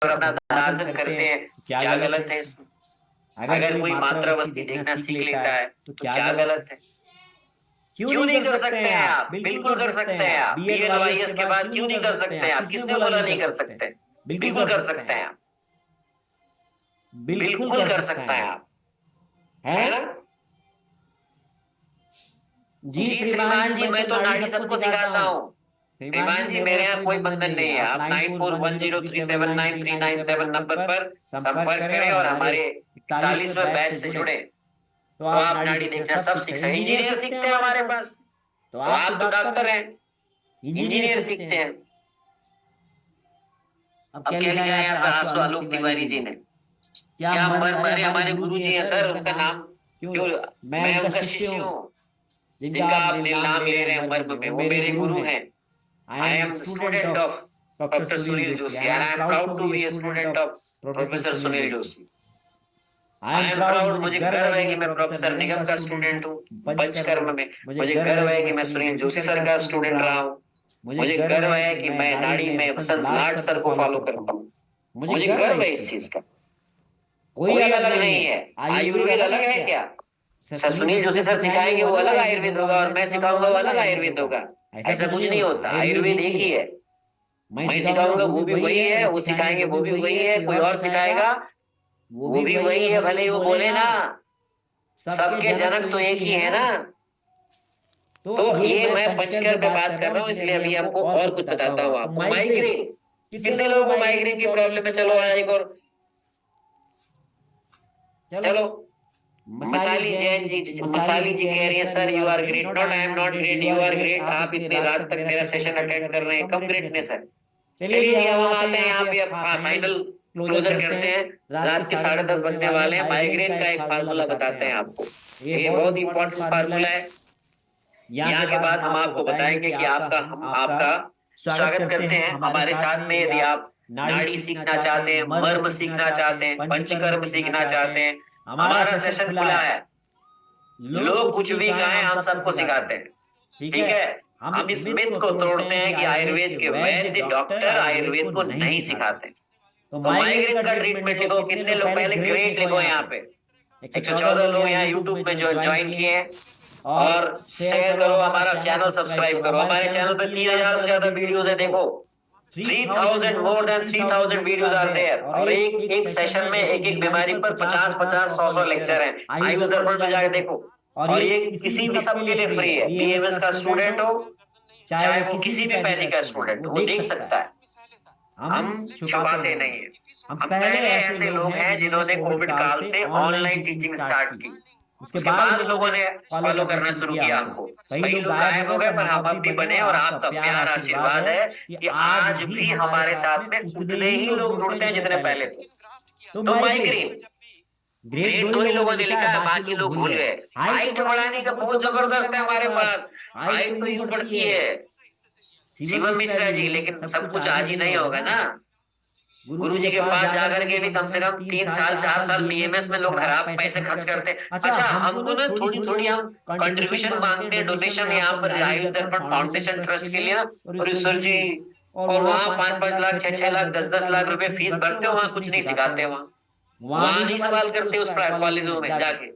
और अपना धनार्जन करते हैं, क्या गलत है इसमें? अगर कोई मात्रावस्थी देखना सीख लेता है तो क्या गलत है? क्यों नहीं कर सकते हैं आप? बिल्कुल कर सकते हैं आप। BLYS के बाद क्यों नहीं कर सकते हैं आप? किसने बोला नहीं कर सकते? बिल्कुल कर सकते हैं आप, बिल्कुल कर सकते हैं आप, है ना? जी श्रीमान जी, मैं तो नाड़ी सबको सिखाता हूँ। श्रीमान जी, मेरे यहाँ कोई बंधन नहीं है। आप 9410379397 नंबर पर संपर्क करें और हमारे 41वें बैच से जुड़े, तो आप नाड़ी देखना सब सीख सकते। इंजीनियर सीखते हैं हमारे पास, तो आप तो डॉक्टर हैं, इंजीनियर सीखते हैं। अब क्या लिखा है यहाँ पे? आंसू आलोक तिवारी जी ने। क्या मरे हमारे गुरु जी हैं सर, उनका नाम क्यों? मैं उनका शिष्य हूँ जिनका आप नाम ले रहे हैं मर्म में, वो मेरे गुरु हैं। I am student of doctor Sunil Joshi and I am proud to be a student of professor Sunil Joshi. I am proud, मुझे गर्व है कि मैं प्रोफेसर निगम का स्टूडेंट हूँ पंचकर्म में। मुझे गर्व है कि मैं सुनील जोशी सर का स्टूडेंट रहा हूँ। मुझे गर्व है कि मैं नाड़ी में वसंत लाड सर को फॉलो करता हूँ। मुझे गर्व है इस चीज का। कोई अलग नहीं है। आयुर्वेद अलग है क्या? सर सुनील जोशी सर सिखाएंगे वो अलग आयुर्वेद होगा और मैं सिखाऊंगा वो अलग आयुर्वेद होगा। ऐसा कुछ नहीं होता, आयुर्वेद एक ही है। मैं सिखाऊंगा वो भी वही है, वो सिखाएंगे वो भी वही है, कोई और सिखाएगा वो भी वही है, भले ही वो बोले ना। सबके जनक तो एक ही है ना। तो ये मैं पंचकर्म पे बात कर रहा हूँ, इसलिए अभी आपको और कुछ बताता हूँ। आपको माइग्रेन, कितने लोगों को माइग्रेन की प्रॉब्लम है? चलो आज एक और, चलो मसाली जैन जी, मसाली जी कह रही है sir you are great. Not I am not great, you are great. आप इतनी रात तक मेरा सेशन अटेंड कर रहे हैं, कम ग्रेटनेस है। चलिए जी, अब हम आते हैं यहाँ पे, अब फाइनल क्लोजर करते हैं। रात के 10:30 बजने वाले हैं। माइग्रेन का एक फार्मूला बताते हैं आपको, ये बहुत इंपॉर्टेंट फार्मूला है। यहाँ के बाद हम आपको बताएंगे कि हम आपका स्वागत करते हैं हमारे साथ में। यदि आप नाड़ी सीखना चाहते हैं, मर्म सीखना चाहते हैं, पंचकर्म सीखना चाहते हैं, हमारा सेशन खुला है। लोग कुछ भी कहें, हम सबको सिखाते हैं, ठीक है? हम इस मिथ को तोड़ते हैं कि आयुर्वेद के वैद्य डॉक्टर आयुर्वेद को नहीं सिखाते। तो माइग्रेन का ट्रीटमेंट लिखो। कितने लोग, पहले ग्रेट लिखो यहाँ पे। 114 लोग यहाँ यूट्यूब में जो ज्वाइन किए हैं, और शेयर करो, हमारा चैनल सब्सक्राइब करो। हमारे चैनल पे 3000 से ज्यादा वीडियोस है। देखो 3000, more than 3000 videos are there. और एक एक सेशन में एक एक बीमारी पर 50-50, 100-100 लेक्चर हैं। आयुष दर्पण पे जाके देखो। और ये किसी भी सबके लिए फ्री है। BMS का स्टूडेंट हो, चाहे वो किसी भी पैथी का स्टूडेंट हो, वो देख सकता है। हम छुपाते नहीं है। हम पहले ऐसे लोग हैं जिन्होंने कोविड काल से ऑनलाइन टीचिंग स्टार्ट की। उसके बाद लोगों ने फॉलो करना शुरू किया हमको। कई लोग गायब हो गए, पर हम अब भी बने, और आपका प्यार आशीर्वाद है कि आज भी हमारे साथ में उतने ही लोग जुड़ते हैं जितने पहले थे। तो माइग्रेन ग्रेड 2 ही लोगों ने लिखा है, बाकी लोग भूल गए। हाइट बढ़ाने का बहुत जबरदस्त है हमारे पास। हाइट तो यूं बढ़ती है शिवम मिश्रा जी, लेकिन सब कुछ आज ही नहीं होगा ना। गुरु जी के पास जाकर के भी कम से कम 3 साल 4 साल BMS में लोग खराब पैसे खर्च करते हैं। अच्छा, हमको ना थोड़ी थोड़ी हम कंट्रीब्यूशन मांगते हैं, डोनेशन यहाँ पर आयुष दर्पण फाउंडेशन ट्रस्ट के लिए ना। और ईश्वर जी, और वहां 5-5 लाख 6-6 लाख 10-10 लाख रुपए फीस भरते हो, वहां कुछ नहीं सिखाते। वहां नहीं सवाल करते उस कॉलेजों में जाके।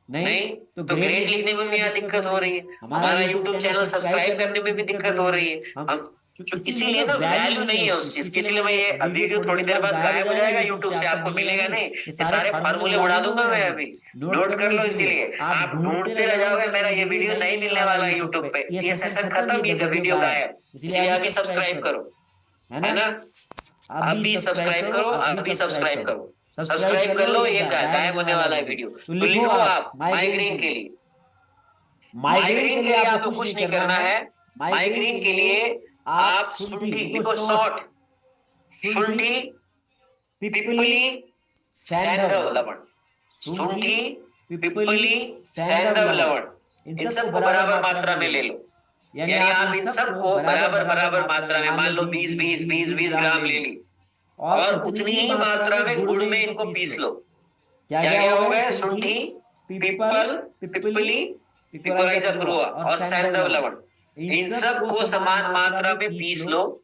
नहीं तो ग्रेड लिखने में भी यहाँ दिक्कत हो रही है, हमारा यूट्यूब चैनल सब्सक्राइब करने में भी दिक्कत हो रही है। हम इसीलिए ना वैल्यू नहीं है उस चीज की। इसलिए मैं ये वीडियो थोड़ी देर बाद गायब हो जाएगा यूट्यूब से, आपको मिलेगा नहीं। ये सारे फार्मूले उड़ा दूंगा मैं अभी, नोट कर लो। इसीलिए आप ढूंढते रह जाओगे, मेरा ये वीडियो नहीं मिलने वाला यूट्यूब पे। ये सेशन खत्म, ये वीडियो गायब। इसलिए अभी सब्सक्राइब करो, है ना? अभी सब्सक्राइब करो, अभी सब्सक्राइब करो, सब्सक्राइब कर लो। ये गायब होने वाला है वीडियो। तो लिखो आप माइग्रेन के लिए। माइग्रेन के लिए आपको कुछ नहीं करना है। माइग्रेन के लिए आप शुंठी लिखो, शॉर्ट शुंठी पिप्पली सैंधव लवण। शुंठी पिप्पली सैंधव लवण, इन सबको बराबर मात्रा में ले लो। यानी आप इन सबको बराबर बराबर मात्रा में, मान लो 20-20 ग्राम ले ली, और उतनी ही मात्रा में गुड़ में इनको पीस लो। क्या क्या हो गए? शुंठी, पीपल, पिप्पली, पिपराइजा ब्रुआ और सैंधव लवण, इन सब को समान मात्रा में पीस लो।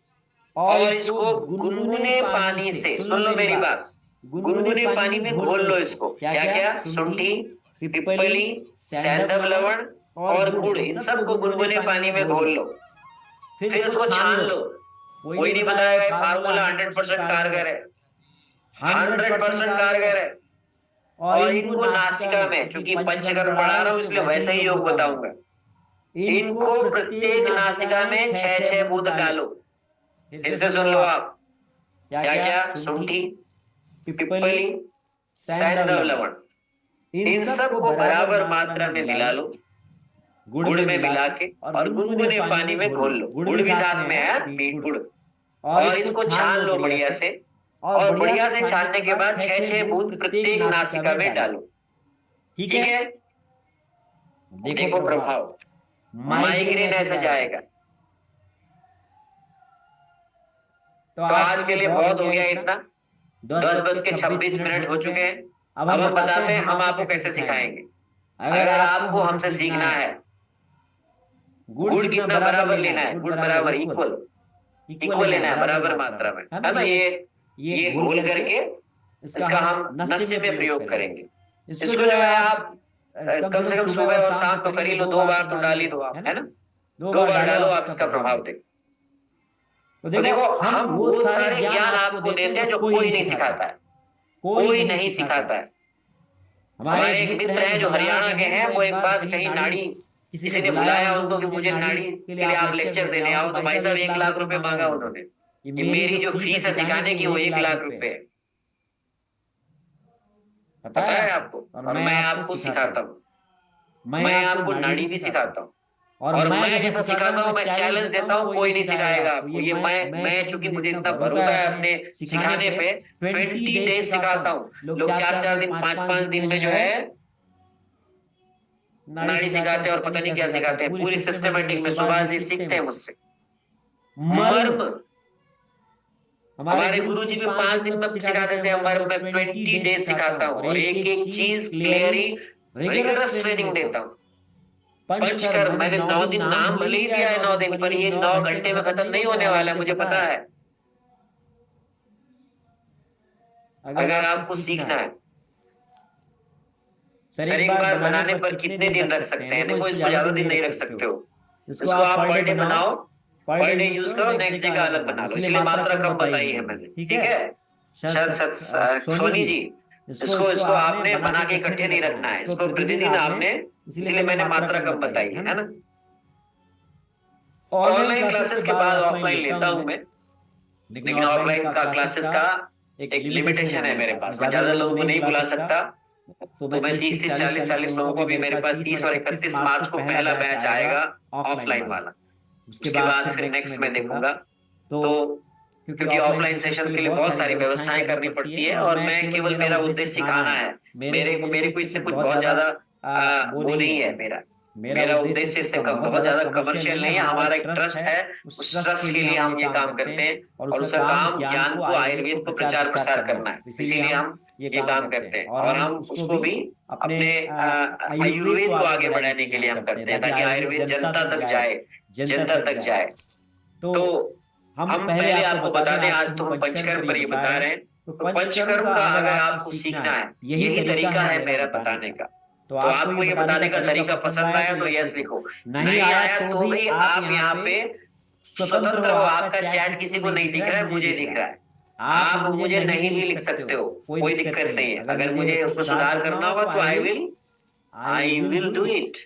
और इसको गुनगुने पानी से, सुन लो मेरी बात, गुनगुने पानी में घोल लो इसको। क्या क्या? शुंठी, पिप्पली, सैंधव लवण और गुड़, इन सबको गुनगुने पानी में घोल लो। फिर उसको छान लो। कोई नहीं बताएगा ये फार्मूला 100% कारगर है, 100% कारगर है। और इनको नासिका में, चूंकि पंचकर्म पढ़ा रहा हूं इसलिए वैसे ही योग बताऊंगा, इनको प्रत्येक नासिका में 6-6 बूंद डालो। फिर से सुन लो आप। क्या क्या? शुंठी, पिप्पली, सैंधव लवण, इन सब को बराबर मात्रा में मिला लो गुड़ में मिला के, और गुनगुने पानी में घोल लो। गुड़ भी साथ में है, बीट गुड़। और इसको छान लो बढ़िया से, और बढ़िया से छानने के बाद 6-6 बूंद प्रत्येक नासिका में डालो। ठीक है? देखो प्रभाव, माइग्रेन ऐसे जाएगा। तो आज के लिए बहुत हो गया इतना। 10:26 हो चुके हैं। अब हम बताते हैं हम आपको कैसे सिखाएंगे। अगर आपको हमसे सीखना है, गुड़ कितना बराबर लेना है, गुड़ बराबर इक्वल इक्वल लेना है, बराबर मात्रा में, है ना। ये घोल करके इसका हम नस्य में प्रयोग करेंगे। इसको जो है आप कम से कम सुबह और शाम को कर ही लो, 2 बार तो डाल ही दो आप, है ना। 2 बार डालो, आप इसका प्रभाव देखो। तो देखो हम वो सारे ज्ञान आपको देते हैं जो कोई नहीं सिखाता है, कोई नहीं सिखाता है। हमारे एक मित्र हैं जो हरियाणा के हैं, वो एक बार कहीं नाड़ी, किसी ने बुलाया उनको कि मुझे नाड़ी के लिए आप लेक्चर देने आओ, तो भाई साहब 1 लाख रुपए मांगा उन्होंने। कि मेरी जो फीस है सिखाने की वो 1 लाख रुपए है। पता है आपको? और मैं आपको सिखाता हूँ, मैं आपको नाड़ी भी सिखाता हूँ। और मैं जैसा सिखाता हूँ, मैं चैलेंज देता हूँ, कोई नहीं सिखाएगा आपको। ये मैं चूंकि मुझे इतना भरोसा है अपने सिखाने पे, 20 डेज सिखाता हूँ। लोग 4-4 दिन, 5-5 दिन में जो है नाड़ी सिखाते हैं, और पता नहीं क्या सिखाते हैं, पूरी सिस्टमेटिक में। सुभाष जी सीखते हैं मुझसे मर्म। हमारे गुरुजी भी 5 दिन में सिखा देते हैं मर्म, में 20 डेज सिखाता हूँ, और एक एक चीज क्लियरली रिगरस ट्रेनिंग देता हूँ। पंचकर्म मैंने 9 दिन नाम भले ही दिया है, 9 दिन, पर ये 9 घंटे में खत्म नहीं होने वाला है, मुझे पता है। अगर आपको सीखना है, सर एक बार बनाने पर कितने दिन रख सकते हैं? देखो इसको ज्यादा दिन नहीं रख सकते हो। इसको आप पर डे बनाओ, पर डे यूज करो, नेक्स्ट डे का अलग बना लो। इसलिए मात्रा कम बताई है मैंने, ठीक है। सोनी जी, इसको आपने बना के इकट्ठे नहीं रखना है, इसको प्रतिदिन आपने, इसलिए मैंने मात्रा कम बताई है ना। ऑनलाइन क्लासेस के बाद ऑफलाइन लेता हूं मैं, लेकिन ऑफलाइन का क्लासेस का एक लिमिटेशन है मेरे पास। मैं ज्यादा लोगों को नहीं बुला सकता, तो मैं 30-40 लोगों को भी, मेरे पास 30 और 31 मार्च को पहला बैच आएगा ऑफलाइन वाला। उसके बाद फिर नेक्स्ट में देखूंगा। तो क्योंकि ऑफलाइन सेशंस के लिए बहुत सारी व्यवस्थाएं करनी पड़ती है, और मैं केवल, मेरा उद्देश्य सिखाना है। मेरे को इससे कुछ बहुत ज्यादा वो नहीं है। मेरा उद्देश्य इससे बहुत ज्यादा कमर्शियल नहीं है। हमारा एक ट्रस्ट है, उस ट्रस्ट के लिए हम ये काम करते हैं, और उसका काम ज्ञान को, आयुर्वेद को प्रचार प्रसार करना है, इसीलिए हम ये काम करते हैं। और हम उसको भी अपने आयुर्वेद को आगे बढ़ाने के लिए हम करते हैं, ताकि आयुर्वेद जनता तक जाए, जनता तक जाए। तो हम पहले आपको बता दें, आज तो हम पंचकर्म पर ये बता रहे हैं। तो पंचकर्म का अगर आपको सीखना है, यही तरीका है मेरा बताने का। तो आपको ये बताने का तरीका पसंद आया तो यस लिखो, नहीं आया तो भी आप यहाँ पे स्वतंत्र हो। आपका चैट किसी को नहीं दिख रहा है, मुझे दिख रहा है। आप मुझे नहीं भी लिख सकते हो, कोई दिक्कत नहीं है। अगर मुझे उसमें सुधार करना होगा तो आई विल डू इट।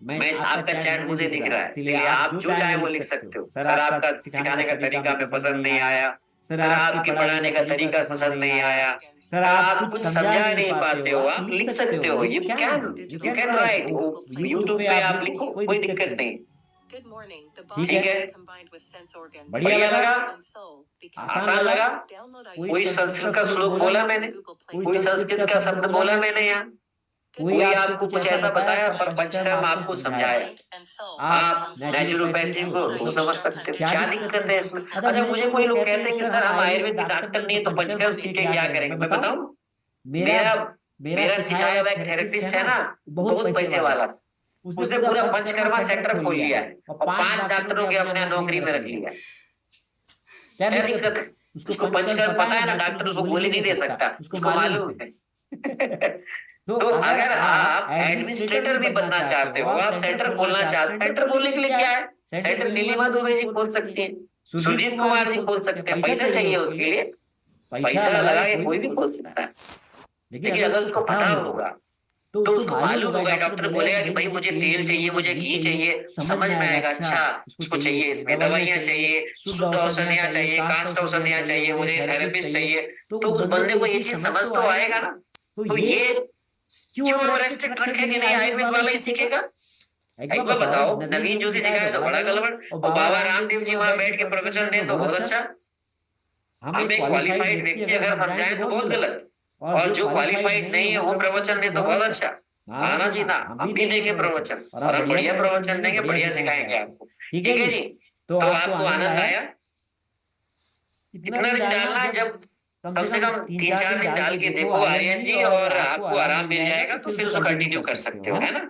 मैं, आपका चैट मुझे दिख रहा है, इसलिए आप जो चाहे वो लिख सकते हो। सर आपका सिखाने का तरीका हमें पसंद नहीं आया, सर आपके पढ़ाने का तरीका पसंद नहीं आया, सर आप कुछ समझा नहीं पाते हो, आप लिख सकते हो। यू कैन राइट, यूट्यूब पे आप लिखो, कोई दिक्कत नहीं। ठीक है, बढ़िया लगा, आसान लगा। कोई संस्कृत का श्लोक बोला मैंने, कोई संस्कृत का शब्द बोला मैंने यहाँ, कोई आपको कुछ ऐसा बताया, पर पंचकर्म आपको समझाया, आप नेचुरोपैथी को समझ सकते हो। क्या दिक्कत है इसमें? अच्छा, मुझे कोई लोग कहते हैं कि सर हम आयुर्वेद के डॉक्टर नहीं है, तो पंचकर्म सीख के क्या करेंगे? मैं बताऊं, मेरा सिखाया हुआ एक थेरेपिस्ट है ना, बहुत पैसे वाला, उसने पूरा पंचकर्मा सेंटर खोल लिया है, और 5 डॉक्टरों के अपने नौकरी में रख लिया है। क्या दिक्कत है? उसको पंचकर्म पता है ना, डॉक्टर उसको गोली नहीं दे सकता, उसको मालूम है। तो अगर आप एडमिनिस्ट्रेटर भी बनना चाहते हो, आप सेंटर खोलना चाहते, सेंटर खोलने के लिए क्या है, सेंटर नीलिमा दुबे जी खोल सकती है, सुरजीत कुमार जी खोल सकते हैं, पैसा चाहिए उसके लिए, पैसा लगा के कोई भी खोल सकता है। लेकिन अगर उसको पता होगा तो उसको मालूम होगा, डॉक्टर बोलेगा कि भाई मुझे तेल चाहिए, मुझे घी चाहिए, समझ में आएगा अच्छा उसको चाहिए, इसमें दवाइयां चाहिए, शुद्ध औषधियां चाहिए, कास्ट औषधियां चाहिए, मुझे थेरेपिस्ट चाहिए, तो उस बंदे को ये चीज समझ तो आएगा ना। तो ये क्यों हम रेस्ट्रिक्ट रखे कि नहीं आयुर्वेद वाला ही सीखेगा? एक बार बताओ, नवीन जोशी सिखाए तो बड़ा गड़बड़, और बाबा रामदेव जी वहां बैठ के प्रवचन दें तो बहुत अच्छा। हम एक क्वालिफाइड व्यक्ति अगर समझाएं तो बहुत गलत, और जो क्वालिफाइड नहीं है वो प्रवचन दे तो बहुत अच्छा। ना ना जी ना, हम भी देंगे प्रवचन, और हम बढ़िया प्रवचन देंगे, बढ़िया सिखाएंगे आपको। ठीक है जी। तो आपको आनंद आया? कितना दिन डालना है? जब कम से कम 3-4 दिन डाल के देखो आर्यन जी, और आपको आराम मिल जाएगा तो फिर उसको कंटिन्यू कर सकते हो, है ना।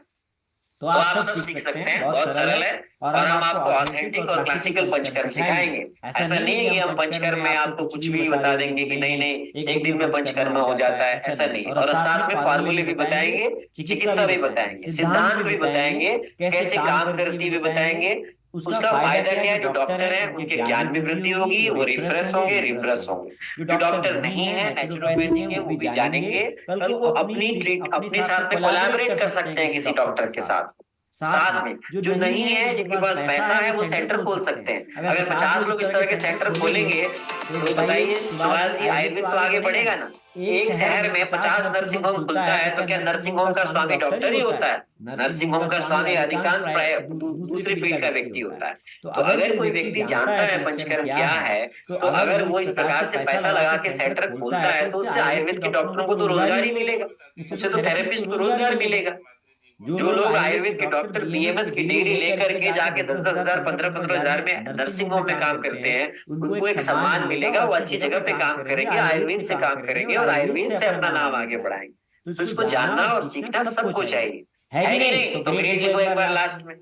तो आप सब सीख सकते हैं, बहुत सरल है, और हम आपको ऑथेंटिक और क्लासिकल पंचकर्म सिखाएंगे। ऐसा नहीं है कि हम पंचकर्म में आपको कुछ भी बता देंगे कि नहीं नहीं एक दिन में पंचकर्म हो जाता है, ऐसा नहीं। और साथ में फार्मूले भी बताएंगे, चिकित्सा भी बताएंगे, सिद्धांत भी बताएंगे, कैसे काम करती भी बताएंगे। उसका फायदा क्या है, जो डॉक्टर है उनके ज्ञान में वृद्धि होगी, वो रिफ्रेश होंगे, रिब्रश होंगे। जो डॉक्टर नहीं है, नेचुरोपैथी है, वो भी जानेंगे, कल को अपने साथ में कोलैबोरेट कर सकते हैं किसी डॉक्टर के साथ। साथ में जो नहीं है, जिनके पास पैसा है, वो सेंटर खोल सकते हैं। अगर 50 लोग इस तरह के सेंटर खोलेंगे तो बताइए सुभाष जी, आयुर्वेद तो आगे बढ़ेगा ना। एक शहर में 50 नर्सिंग होम खुलता है तो क्या नर्सिंग होम का स्वामी डॉक्टर ही होता है? नर्सिंग होम का स्वामी अधिकांश प्राय दूसरी फील्ड का व्यक्ति होता है। तो अगर कोई व्यक्ति जानता है पंचकर्म क्या है, तो अगर वो इस प्रकार से पैसा लगा के सेंटर खोलता है तो उससे आयुर्वेद के डॉक्टरों को तो रोजगार ही मिलेगा, उससे तो थेरेपिस्ट को रोजगार मिलेगा। जो लोग आयुर्वेद के डॉक्टर बीएमएस की डिग्री लेकर के जाके 10-10 हजार 15-15 हजार में नर्सिंग होम में काम करते हैं, उनको एक सम्मान मिलेगा, वो अच्छी जगह पे काम करेंगे, आयुर्वेद से काम करेंगे, और आयुर्वेद से अपना नाम आगे बढ़ाएंगे। तो इसको जानना और सीखना सबको चाहिए, है कि नहीं? तो ग्रेड लिखो एक बार लास्ट में।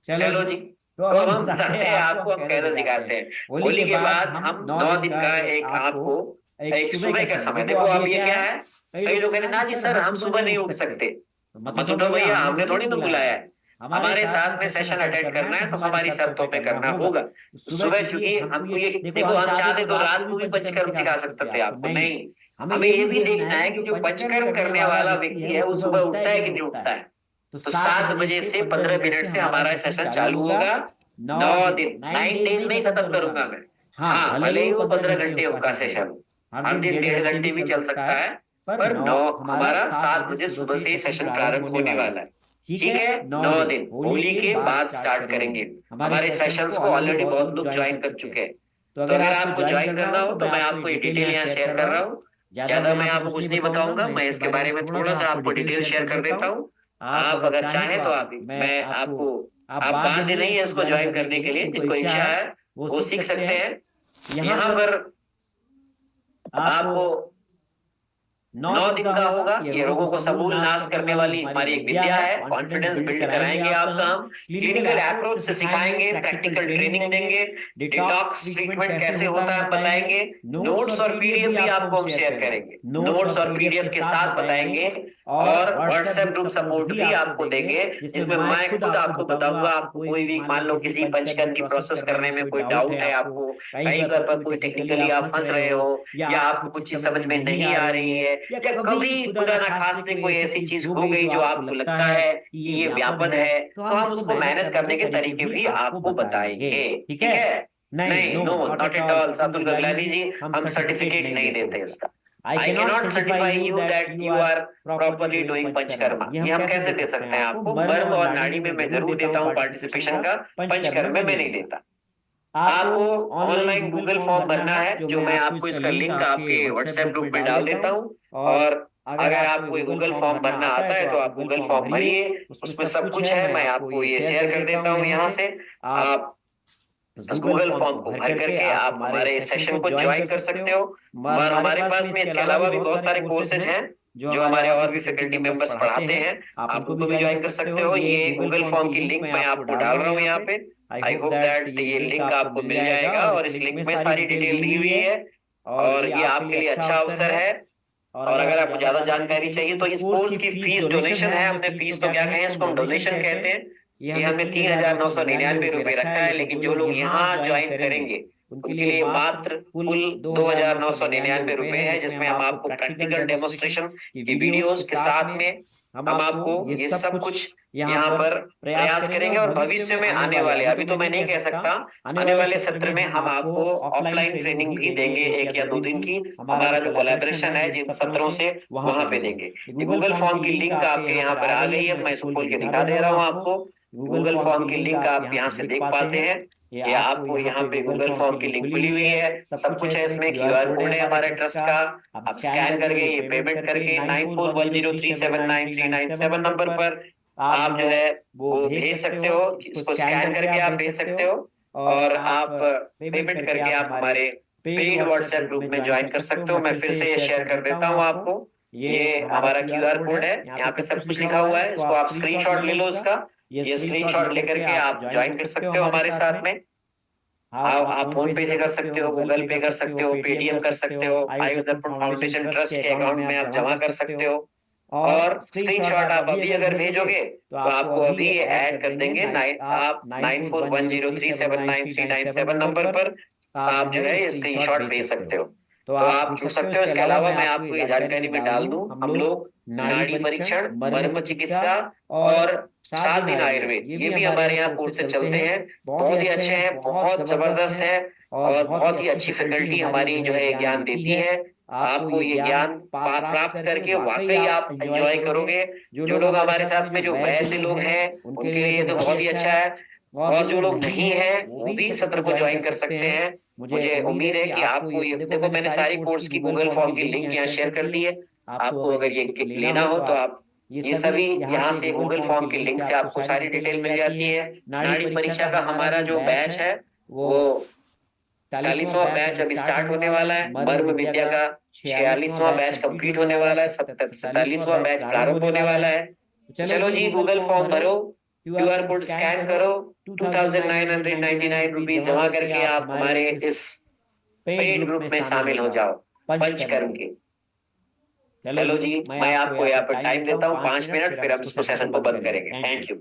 चलो जी, तो अब हम बताते हैं आपको हम कैसे सिखाते हैं। होली के बाद हम 9 दिन का एक आपको एक सुबह का समय, देखो अब ये क्या है, कई लोग कहते हैं ना जी सर हम सुबह नहीं उठ सकते। मत उठो भैया, हमने थोड़ी ना बुलाया है, हमारे साथ में सेशन अटेंड करना है तो हमारी शर्तों पे करना होगा। सुबह चूंकि हमको ये देखो, हम चाहते तो रात को भी पंचकर्म सिखा सकते थे आपको, नहीं, हमें ये भी देखना है कि जो पंचकर्म करने वाला व्यक्ति है वो सुबह उठता है कि नहीं उठता है। तो 7 बजे से 15 मिनट से हमारा सेशन चालू होगा। 9 दिन, 9 डेज नहीं खत्म करूंगा मैं। हाँ, भले ही वो 15 घंटे का सेशन हो, हर दिन 1.5 घंटे भी चल सकता है, पर 9 हमारा 7 बजे सुबह से ही सेशन प्रारंभ होने वाला है। ठीक है, 9 दिन होली के बाद स्टार्ट करेंगे। हमारे सेशंस को ऑलरेडी बहुत लोग ज्वाइन कर चुके हैं। तो अगर आपको ज्वाइन करना हो तो मैं आपको ये डिटेल यहाँ शेयर कर रहा हूँ। ज्यादा मैं आपको कुछ नहीं बताऊंगा, मैं इसके बारे में थोड़ा सा आपको डिटेल शेयर कर देता हूँ। आप अगर चाहें तो आप, मैं आपको, आप बाध्य नहीं है इसको ज्वाइन करने के लिए, जिनको इच्छा है वो सीख सकते हैं। यहाँ पर आपको 9 दिन का होगा। ये रोगों को समूल नाश करने वाली हमारी एक विद्या है। कॉन्फिडेंस बिल्ड कराएंगे आपका, हम क्लिनिकल अप्रोच से सिखाएंगे, प्रैक्टिकल ट्रेनिंग देंगे, डिटॉक्स ट्रीटमेंट कैसे होता है बताएंगे, नोट्स और पीडीएफ भी आपको हम शेयर करेंगे, नोट्स और पीडीएफ के साथ बताएंगे, और व्हाट्सएप ग्रुप सपोर्ट भी आपको देंगे, जिसमें मैं खुद आपको बताऊंगा। आपको कोई भी मान लो किसी पंचकर्म की प्रोसेस करने में कोई डाउट है, आपको कहीं पर कोई टेक्निकली आप फंस रहे हो, या आपको कुछ चीज समझ में नहीं आ रही है, या कभी खुदा ना खास्ते कोई ऐसी चीज हो गई जो आपको लगता है कि ये व्यापन है, तो हम उसको मैनेज करने के तरीके भी आपको बताएंगे। ठीक है? नहीं, no, not at all Abdul Gaglani ji, हम सर्टिफिकेट नहीं देते इसका। I can not certify you that you are properly doing panchakarma. ये हम कैसे दे सकते हैं आपको? मर्म और नाड़ी में मैं जरूर देता हूँ पार्टिसिपेशन का, पंचकर्म में मैं नहीं देता। आपको ऑनलाइन गूगल फॉर्म भरना है, जो मैं आपको इसका लिंक आपके व्हाट्सएप ग्रुप में डाल देता हूँ। और अगर आपको गूगल फॉर्म भरना आता है तो आप गूगल फॉर्म भरिए, उसमें सब कुछ है, मैं आपको ये शेयर कर देता हूँ यहाँ से। आप इस गूगल फॉर्म को भर करके आप हमारे सेशन को ज्वाइन कर सकते हो। और हमारे पास में इसके अलावा भी बहुत सारे कोर्सेज हैं जो हमारे और भी फैकल्टी मेंबर्स पढ़ाते हैं, आप उनको भी ज्वाइन कर सकते हो। ये गूगल फॉर्म की लिंक मैं आपको डाल रहा हूँ यहाँ पे, आई होप दैट ये लिंक आपको मिल जाएगा और इस लिंक में सारी डिटेल दी हुई है और ये आपके लिए अच्छा अवसर है। और अगर आपको ज्यादा जानकारी चाहिए तो इस कोर्स की फीस डोनेशन है। हमने फीस तो क्या कहें, इसको हम डोनेशन कहते हैं। ये हमने 3,999 रुपये रखा है, लेकिन जो लोग यहाँ ज्वाइन करेंगे उनके लिए मात्र कुल 2,999 रुपये है, जिसमें हम आपको प्रैक्टिकल डेमोस्ट्रेशन की वीडियोस के साथ में हम आपको ये सब कुछ यहाँ पर प्रयास करेंगे। और भविष्य में आने वाले, अभी तो मैं नहीं कह सकता, आने वाले सत्र में हम आपको ऑफलाइन ट्रेनिंग भी देंगे 1 या 2 दिन की। हमारा जो कोलैबोरेशन है जिन सत्रों से, वहां पे देंगे। ये गूगल फॉर्म की लिंक आपके यहाँ पर आ गई है, मैं इसको खोल के दिखा दे रहा हूँ आपको। गूगल फॉर्म की लिंक आप यहाँ से देख पाते हैं। ये आपको यहाँ पे गूगल फॉर्म की लिंक खुली हुई है, सब कुछ है इसमें, QR कोड है हमारे ट्रस्ट का। आप स्कैन करके ये पेमेंट करके 9410379397 नंबर पर आप जो है वो भेज सकते हो। इसको स्कैन करके आप भेज सकते हो और आप पेमेंट करके आप हमारे पेड व्हाट्सएप ग्रुप में ज्वाइन कर सकते हो। मैं फिर से ये शेयर कर देता हूँ आपको। ये हमारा QR कोड है, यहाँ पे सब कुछ लिखा हुआ है, इसको आप स्क्रीनशॉट ले लो इसका। ये स्क्रीनशॉट लेकर के आप ज्वाइन कर सकते हो हमारे साथ में। आप फोन पे से कर सकते हो, गूगल पे कर सकते हो, पेटीएम कर सकते हो, आयुष दर्पण फाउंडेशन ट्रस्ट के अकाउंट में आप जमा कर सकते हो। और स्क्रीनशॉट आप अभी अगर भेजोगे तो आपको अभी ये ऐड कर देंगे। आप 9410379397 नंबर पर आप जो है ये स्क्रीनशॉट भेज सकते हो। तो आप जुड़ सकते हो। इसके अलावा मैं आपको ये जानकारी में डाल दूं, हम लोग नाड़ी परीक्षण, मर्म चिकित्सा और 7 दिन आयुर्वेद, ये भी हमारे यहाँ कोर्स से चलते हैं। बहुत ही अच्छे हैं, बहुत जबरदस्त है और बहुत ही अच्छी फैकल्टी हमारी जो है ज्ञान देती है। आपको ये ज्ञान प्राप्त करके वाकई आप एंजॉय करोगे। जो लोग हमारे साथ में जो वैद्य लोग हैं उनके लिए तो बहुत ही अच्छा है, और जो लोग नहीं हैं वो भी सत्र को ज्वाइन कर सकते हैं। मुझे उम्मीद है कि आपको ये, देखो मैंने सारी कोर्स की गूगल फॉर्म की लिंक यहाँ शेयर कर दी है। आपको अगर ये लेना हो तो आप ये सभी यहाँ से गूगल फॉर्म की लिंक से आपको सारी डिटेल मिल जाती है। नाड़ी परीक्षा का हमारा जो बैच है वो 41वां बैच अभी स्टार्ट होने वाला है। मर्म विद्या का 46वां बैच कंप्लीट होने वाला है। 47वां बैच प्रारंभ होने वाला है। चलो जी, गूगल फॉर्म भरो, QR कोड स्कैन करो, 2,999 रुपीज जमा करके आप हमारे इस पेड ग्रुप में शामिल हो जाओ पंचकर्म के। चलो जी, मैं आपको यहाँ पर टाइम देता हूँ 5 मिनट, फिर हम इसको सेशन को बंद करेंगे। Thank you.